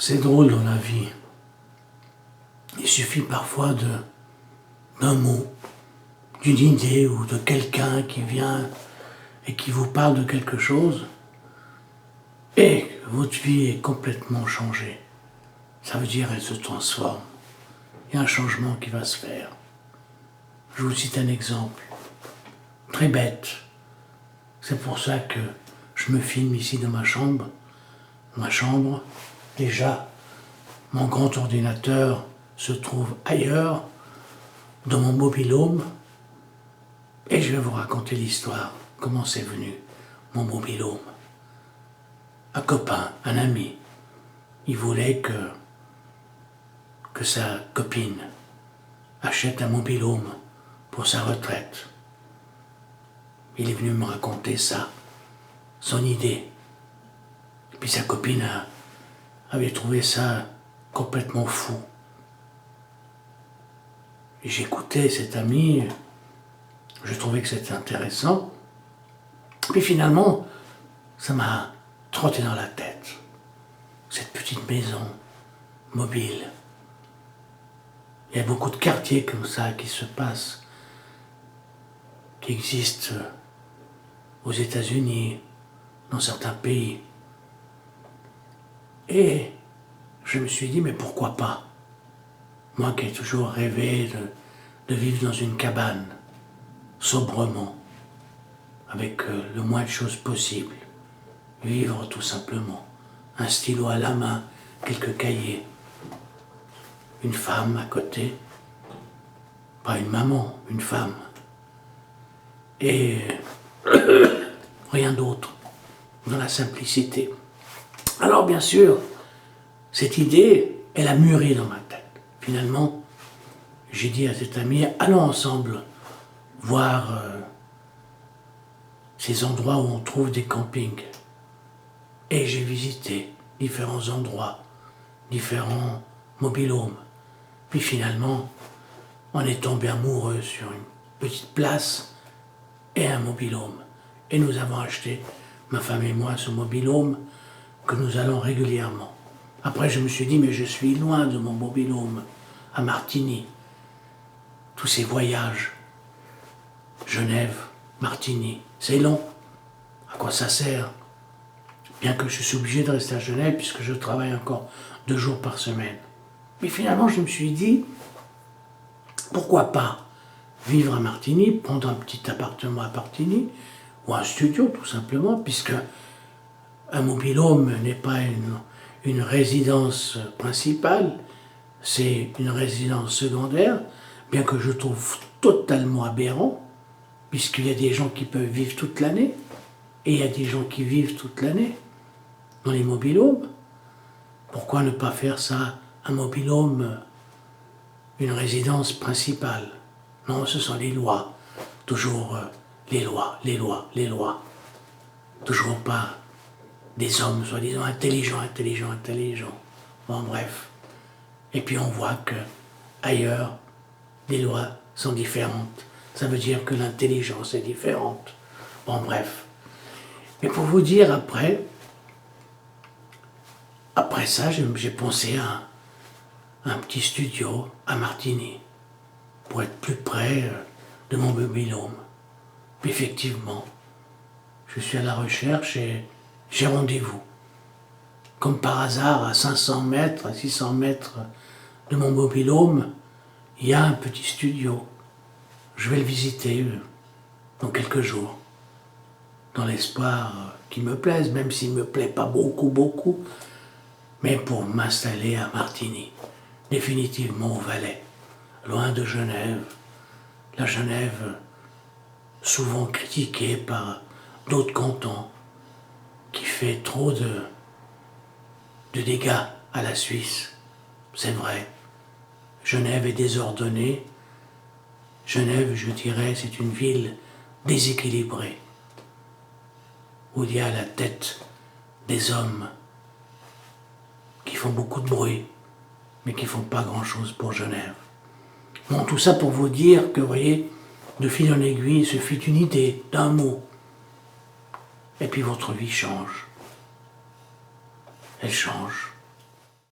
C'est drôle dans la vie. Il suffit parfois d'un mot, d'une idée ou de quelqu'un qui vient et qui vous parle de quelque chose et votre vie est complètement changée. Ça veut dire qu'elle se transforme. Il y a un changement qui va se faire. Je vous cite un exemple, très bête. C'est pour ça que je me filme ici dans ma chambre. Déjà, mon grand ordinateur se trouve ailleurs, dans mon mobil-home, et je vais vous raconter l'histoire, comment c'est venu, mon mobil-home. Un copain, un ami, il voulait que sa copine achète un mobil-home pour sa retraite. Il est venu me raconter ça, son idée. Et puis sa copine avait trouvé ça complètement fou. Et j'écoutais cet ami, je trouvais que c'était intéressant. Puis finalement, ça m'a trotté dans la tête. Cette petite maison mobile. Il y a beaucoup de quartiers comme ça qui se passent, qui existent aux États-Unis, dans certains pays. Et je me suis dit, mais pourquoi pas? Moi qui ai toujours rêvé de vivre dans une cabane, sobrement, avec le moins de choses possible. Vivre tout simplement. Un stylo à la main, quelques cahiers. Une femme à côté. Pas une maman, une femme. Et rien d'autre. Dans la simplicité. Alors bien sûr, cette idée, elle a mûri dans ma tête. Finalement, j'ai dit à cet ami, allons ensemble voir ces endroits où on trouve des campings. Et j'ai visité différents endroits, différents mobil-homes. Puis finalement, on est tombé amoureux sur une petite place et un mobil-home. Et nous avons acheté, ma femme et moi, ce mobil-home que nous allons régulièrement. Après, je me suis dit, mais je suis loin de mon mobil-home, à Martigny. Tous ces voyages, Genève, Martigny, c'est long. À quoi ça sert? Bien que je suis obligé de rester à Genève, puisque je travaille encore 2 jours par semaine. Mais finalement, je me suis dit, pourquoi pas vivre à Martigny, prendre un petit appartement à Martigny, ou un studio tout simplement, puisque un mobil-home n'est pas une résidence principale, c'est une résidence secondaire, bien que je trouve totalement aberrant, puisqu'il y a des gens qui peuvent vivre toute l'année, et il y a des gens qui vivent toute l'année dans les mobil-homes. Pourquoi ne pas faire ça, un mobil-home, une résidence principale? Non, ce sont les lois, toujours les lois. Toujours pas des hommes soi-disant intelligents. Bon, bref. Et puis on voit que ailleurs, les lois sont différentes. Ça veut dire que l'intelligence est différente. Bon, bref. Mais pour vous dire, après ça, j'ai pensé à un petit studio à Martigny, pour être plus près de mon mobil-home. Puis effectivement, je suis à la recherche et j'ai rendez-vous. Comme par hasard, à 500 mètres, à 600 mètres de mon mobil-home, il y a un petit studio. Je vais le visiter dans quelques jours, dans l'espoir qu'il me plaise, même s'il ne me plaît pas beaucoup, mais pour m'installer à Martigny, définitivement au Valais, loin de Genève. La Genève, souvent critiquée par d'autres cantons, qui fait trop de dégâts à la Suisse. C'est vrai. Genève est désordonnée. Genève, je dirais, c'est une ville déséquilibrée, où il y a à la tête des hommes qui font beaucoup de bruit, mais qui font pas grand-chose pour Genève. Bon, tout ça pour vous dire que, vous voyez, de fil en aiguille, il suffit d'une idée, d'un mot, et puis votre vie change. Elle change.